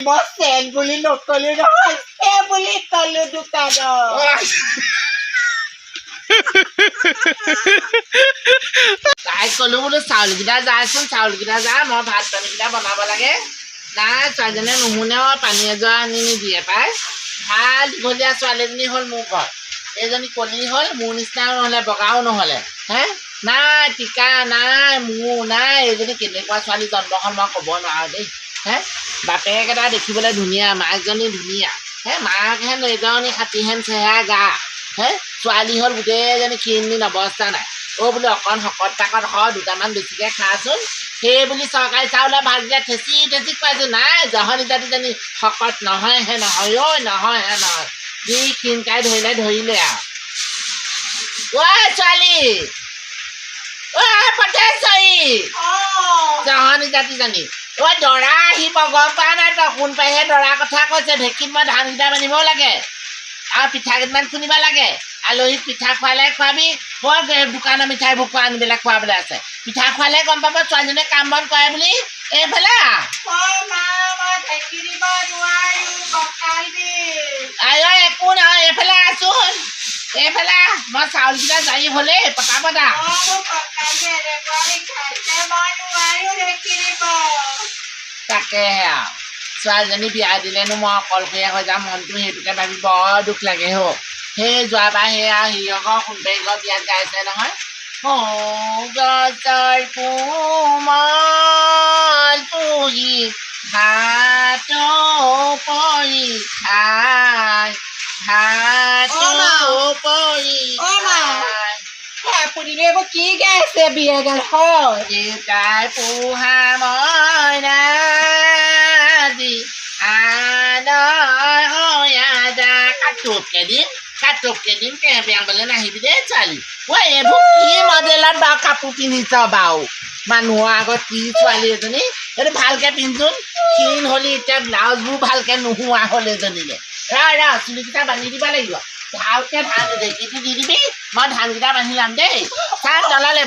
মই চেন বুলি নকলো নহয় সেই বুলি কলো দোকানত তাই কলো বোলো চাউলকেইটা যাচোন চাউলকেইটা যা মই ভাত পানীকেইটা বনাব লাগে নাই ছোৱালীজনীয়ে নুশুনে পানী এযোৰা আনি নিদিয়ে পাই ভাল দীঘলীয়া ছোৱালীজনী হ'ল মোৰ ঘৰ এইজনী কলি হ'ল মোৰ নিচিনাও নহ'লে বগাও নহ'লে হে নাই টিকা নাই মোৰ নাই এইজনী কেনেকুৱা ছোৱালী জন্ম হ'ল মই ক'ব নোৱাৰোঁ দেই হে বাপেকেইটা দেখিবলৈ ধুনীয়া মাকজনী ধুনীয়া হে মাক হেন এজনী হাতীহেন চেহেৰা গা হে ছোৱালী হ'ল গোটেইজনী ক্ষীণ অৱস্থা নাই বোলে অকণ শকত তাকত হয় দুটামান বেছিকৈ খাচোন সেই বুলি চৰকাৰী চাউলৰ ভাতকেইটা ঠেচি ঠেচি খুৱাইছোঁ নাই জহনী জাতিজনী শকত নহয়হে নহয় ঐ নহয়হে নহয় যি ক্ষীণকাই ধৰিলে আৰু ঐ ছোৱালী ঐ পঠেশ্বৰী জহনী জাতিজনী ঐ দৰা আহিব গম পোৱা নাই তই কোন পাইহে দৰাৰ কথা কৈছে ঢেঁকীত মই ধানকেইটা বান্ধিবও লাগে আৰু পিঠা কেইটামান খুন্দিব লাগে আলহীক পিঠা খোৱালে খোৱাবি বৰ দোকানৰ মিঠাইবোৰ খোৱা আনিবিলাক খুৱাবলৈ আছে পিঠা খোৱালে গম পাব ছোৱালীজনীয়ে কাম বন কৰে বুলি এইফালে আই একো নহয় এইফালে আছোন এইফালে মই চাউলকেইটা জাৰি হ'লেই পতা তাকেহে আৰু ছোৱালীজনী বিয়া দিলেনো মই অকলশৰীয়া হৈ যাম মনটো সেইটোকে ভাবি বৰ দুখ লাগে হ' সেই যোৱাবাৰ সেয়া হিৰকৰ সুন্দৰীকৰ বিয়াত গাইছে নহয় গছৰ কোমল পুহি ভাত পৰি খাই আপুনিনো এইবোৰ কি গাইছে বিয়া গান হয় দেউতাই পোহা মইনা দি আদৰ হৈয়া যা কাটোপকে দিম কেম্পিয়াং বোলে নাহিবি দেই ছোৱালী ঐ এইবোৰ কি মডেলত বাৰু কাপোৰ পিন্ধিছ বাৰু মানুহৰ আগত কি ছোৱালী এজনী এইটো ভালকৈ পিন্ধচোন ক্ষীণ হ'লি এতিয়া ব্লাউজবোৰ ভালকৈ নোহোৱা হ'ল এজনীলে ৰ চুলিকেইটা বান্ধি দিব লাগিব ভালকৈ ধান ঢেঁকীটো দি দিবি মই ধানকেইটা বান্ধি ল'ম দেই চাই তলালে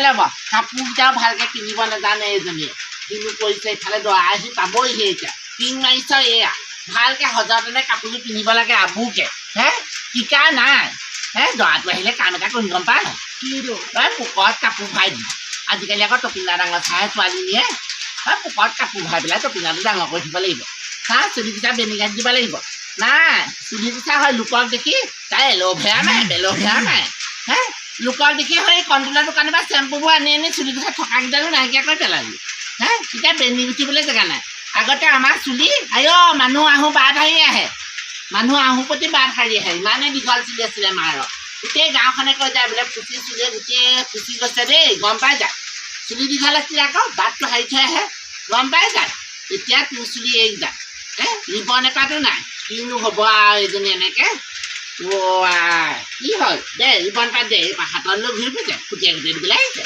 ল'ব কাপোৰকেইটাও ভালকৈ পিন্ধিব নাজানে এইজনীয়ে কিনো কৰিছে ইফালে দৰা আহি পাবহিহে এতিয়া পিং মাৰিছ এয়া ভালকৈ সযতনে কাপোৰযোৰ পিন্ধিব লাগে আবুকে হে টিকা নাই হে দৰাটো আহিলে কাম এটা কৰি গম পায় নাই তই পোকত কাপোৰ ভৰাই দিবি আজিকালি আকৌ টপিনা ডাঙৰ চাই ছোৱালীজনীয়ে তই পোকত কাপোৰ ভৰাই পেলাই টপিনাটো ডাঙৰ কৰি দিব লাগিব চা চুলিকেইটা বেনিগাত দিব লাগিব নাই চুলিকেইটা হয় লোকক দেখি তাই এল'ভেৰা নাই হে লোকক দেখি সেই কণ্ট্ৰলৰ দোকানৰ পৰা চেম্পুবোৰ আনি চুলিকেইটা থকাকেইটানো নাইকিয়া কৰি পেলালি হে তেতিয়া বেনি উঠিবলৈ জেগা নাই আগতে আমাৰ চুলি মানুহ আহোঁ বাট হাৰি আহে মানুহ আহোঁ প্ৰতি বাট হাৰি আহে ইমানে দীঘল চুলি আছিলে মাৰৰ গোটেই গাঁওখনে কৈ যায় বোলে ফুচি চুলিয়ে গোটেই ফুচি গৈছে দেই গম পাই যায় চুলি দীঘল আছিলে আকৌ বাটটো হাৰি থৈ আহে গম পাই যায় এতিয়া তোৰ চুলি এৰি যায় ৰিবন এপাতো নাই কিনো হ'ব আৰু এজনী এনেকৈ কি হ'ল দে ৰিবন পাত দে হাতত লৈ ঘূৰি ফুৰিছে ফুটিয়াই দিবলৈ আহিছে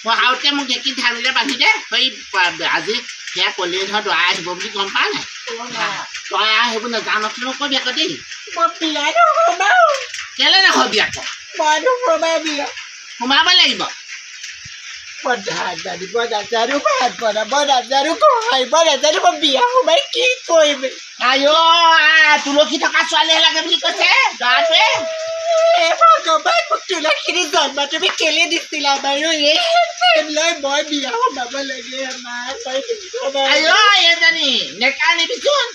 মই আউটকে মোক ঢেঁকীত ধানকেইটা বান্ধি দে সেই আজি সেয়া ক'লেই ধৰ দৰা আহিব বুলি গম পাৱ নাই তই আৰু সেইবোৰ নাজানতো নকবি আকৌ দেই কেলৈ নহবি আকৌ সোমাব লাগিব ধান জানিব নাজানো ভাত বনাব নাজানো কহাইব নাজানো মই বিয়া সোমাই কি কৰিম তুলসী থকা ছোৱালীহে লাগে বুলি কৈছে দৰাটোৱে ভগৱান মোক তুলসীৰ জন্ম তুমি কেলে দিছিলা বাৰু এই লৈ মই বিয়া সোমাব লাগে এজনী নেকা নিবিচোন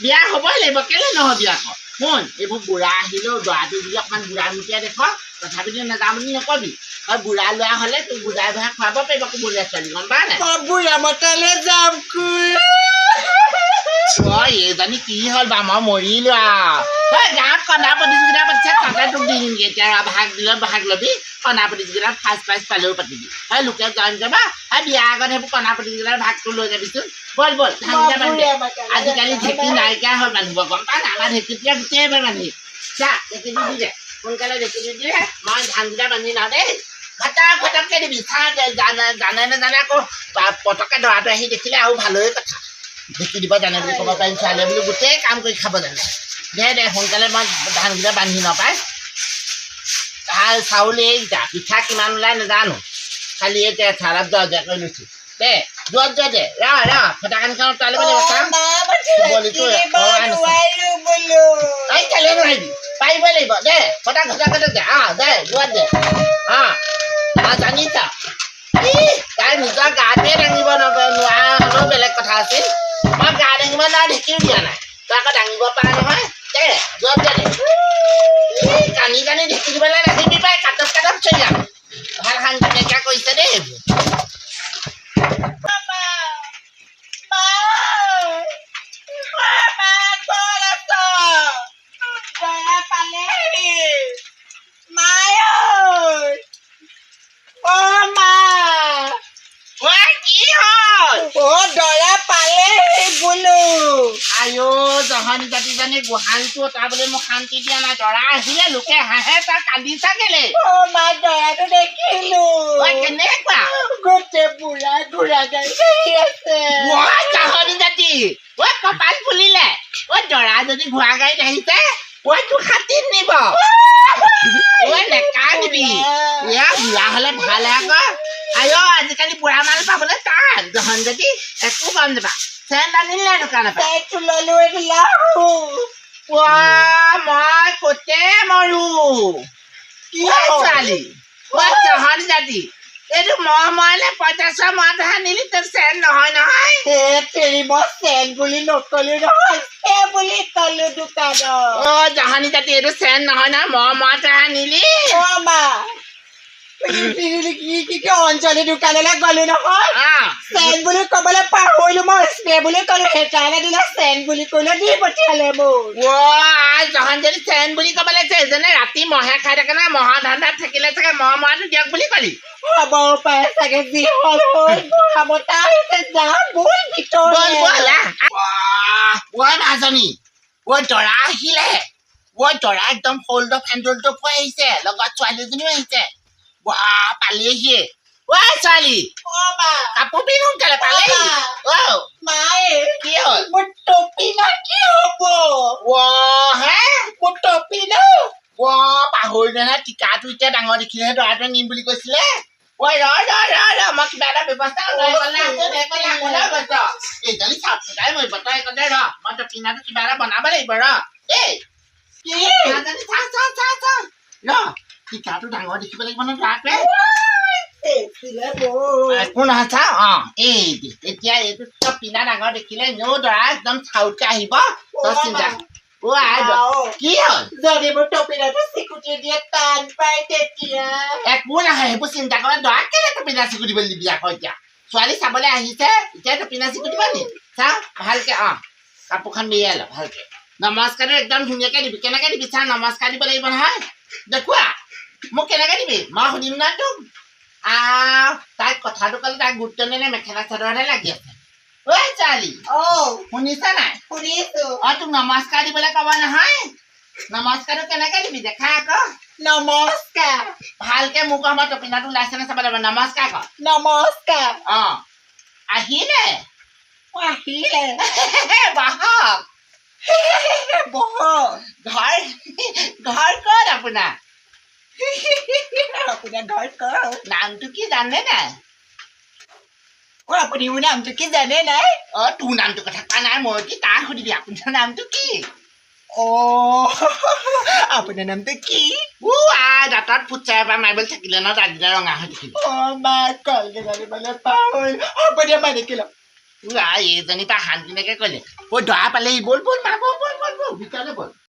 বিয়া হ'বই লাগিব কেলে নহবি আকৌ শুন এইবোৰ বুঢ়া আহিলেও দৰাটো বুলি অকণমান বুঢ়া মুখীয়া দেখ তথাপিতো নাযাওঁ বুলি নকবি তই বুঢ়া ল'ৰা হ'লে তোক বুজাই বঢ়াই খুৱাব পাৰিব কোমলীয়া ছোৱালী গম পাৱ নাই বুঢ়া মতালে যাম এইজনী কি হ'ল বা মই মৰিলো আৰু গাঁৱত কন্দা প্ৰতিযোগিতা পাতিছে তাতে তোক দি দিমগৈ এতিয়া ভাগ দিলে ভাগ ল'বি কন্দা প্ৰতিযোগিতাত ফাৰ্ষ্ট প্ৰাইজ পালেও পাতিবি লোকে জইন কৰিবা বিয়াৰ আগত সেইবোৰ কন্দা প্ৰতিযোগিতাৰ ভাগটো লৈ যাবিচোন বল ধানকেইটা বান্ধি আজিকালি ঢেঁকী নাইকিয়া হ'ল বান্ধিব গম পাৱ নাই আমাৰ ঢেঁকীটোৱে গোটেইবাৰ বান্ধি চা ঢেঁকী দি দিলে সোনকালে ঢেঁকী দি দিলে মই ধানকেইটা বান্ধি লওঁ দেই ঘটককৈ দিবি চা জানে নাজানে আকৌ পটককৈ দৰাটো আহি দেখিলে আৰু ভালৰে কথা ঢেঁকী দিব জানে বুলি ক'ব পাৰিম ছোৱালীয়ে বুলি গোটেই কাম কৰি খাব জানে দে সোনকালে মই ধানকেইটা বান্ধি নাপায় চাউল এইকেইটা পিঠা কিমান ওলাই নাজানো খালি এতিয়া চালাপ দৰজা কৰি লৈছোঁ দে যোৱাত যোৱা দে ফটাকানিখন তালৈ বুলি চাম তাই কালিয়ে নোৱাৰিবি পাৰিব লাগিব দে ফটা দে দে যোৱাত দে জানিছা তাই নিজৰ গাটোৱে দাঙিব নোৱাৰা হ'লেও বেলেগ কথা আছিল মই গা দাঙিব নোৱাৰা ঢেকিও দিয়া নাই তই আকৌ দাঙিব পাৰা নহয় দে যোৱাত দে কানি ঢেকি দিবলৈ নাহিবি পাই কাটপ চলি যাম ভাল সাংঘাতিকা কৰিছে দেই জহনী জাতিজনী গোহালিটো তাৰ বোলে মোক শান্তি দিয়া নাই দৰা আহিলে লোকে হাঁহে তাৰ কান্দিছা কেলে দৰাটো দেখিলো কেনেকুৱা গোটেই বুঢ়া ঘূৰা গাই আছে জহনী জাতি কপাল ফুলিলে দৰা যদি ঘোঁৰা গাড়ীত আহিছে তোক হাতীত নিব নেকান্দিবি বুঢ়া হলে ভাল আকৌ আই আজিকালি বুঢ়া মাল পাবলৈ টান জহন জাতি একো গম যাবা চেণ্ট আনিলে দোকানৰ মই কতে মৰো ছোৱালী জহন জাতি এইটো মইলে 50 মদ আনিলি তোৰ চেণ্ট নহয় নহয় মই চেণ্ট বুলি নকলো নহয় বুলি কলো দোকানত জহনী জাতি এইটো চেণ্ট নহয় নহয় মদ আনিলি অঞ্চলী দোকানলৈ গলো নহয় চেণ্ট বুলি কবলৈ পাহৰিলো মই স্প্ৰে বুলি কলো সেইকাৰণে দিলে চেণ্ট বুলি কলে দি পঠিয়ালে মোক জহন যদি চেণ্ট বুলি কব লাগিছে এজনে ৰাতি মহে খাই থাকে না মহৰ ধান্দাত থাকিলে চাগে মহটো দিয়ক বুলি কলি হ'ব পাৰে চাগে যি হ'ল মাজনী দৰা আহিলে দৰা একদম ফল্ড ফেণ্ডলটো পোৱা আহিছে লগত ছোৱালীজনীও আহিছে পালেহি ছোৱালী কাপোৰ পিন্ধ সোনকালে পালেহি কি হ'ল মোৰ টপি না কি হ'ব হে মোৰ টপি না পাহৰিলে নহয় টিকাটো এতিয়া ডাঙৰ দেখিলেহে দৰাটোৱে নিম বুলি কৈছিলে মই কিবা এটা ব্যৱস্থা এইজনী চাই মৰিব তই একদে মই টপিনাটো কিবা এটা বনাব লাগিব টিকাটো ডাঙৰ দেখিব লাগিব ন দৰাটোৱে একো নহয় চা এতিয়া এইটো টপিনা ডাঙৰ দেখিলে এনেও দৰা একদম চাউতকে আহিব তই চিন্তা কি হ'ল যদি মোৰ টপিনাটো চিকুটি দিয়ে টান পাই তেতিয়া একো নাহে সেইবোৰ চিন্তা কৰে দৰা কেলে টপিনা চিকুটিবলৈ দিবি আকৌ এতিয়া ছোৱালী চাবলৈ আহিছে এতিয়া টপিনা চিকুটিব নি চা ভালকে কাপোৰখন মেৰিয়াই ল ভালকে নমস্কাৰটো একদম ধুনীয়াকে দিবি কেনেকে দিবি চা নমস্কাৰ দিব লাগিব নহয় দেখুৱা মোক কেনেকে দিবি মই সুধিম না তোক তাইক কথাটো ক'লে তাইক গুৰুত্ব নিলে মেখেলা চাদৰহে লাগি আছে ছোৱালী শুনিছা নাই শুনিছো তোক নমস্কাৰ দিবলৈ ক'ব নহয় নমস্কাৰটো কেনেকে দিবি দেখা আকৌ নমস্কাৰ ভালকে মোক আমাৰ টপিনাটো ওলাইছে নে চাব লাগিব নমস্কাৰ ক নমস্কাৰ আহিলে বাহক ঘৰ ক'ত আপোনাৰ ঘৰ ক'ত নামটো কি জানে নাই আপুনি মোৰ নামটো কি জানে নাই তোৰ নামটো কথা কোৱা নাই মই কি তাক সুধিবি আপোনাৰ নামটো কি আপোনাৰ নামটো কি দাঁতত ফুটচাই এবাৰ মাৰিবলৈ থাকিলে ন দাঁতকেইটা ৰঙা হৈ থাকিলে আপুনি মানে কি এইজনী পৰা শান্তিনেকে ক'লে দৰা পালেহি ব'ল মাৰিব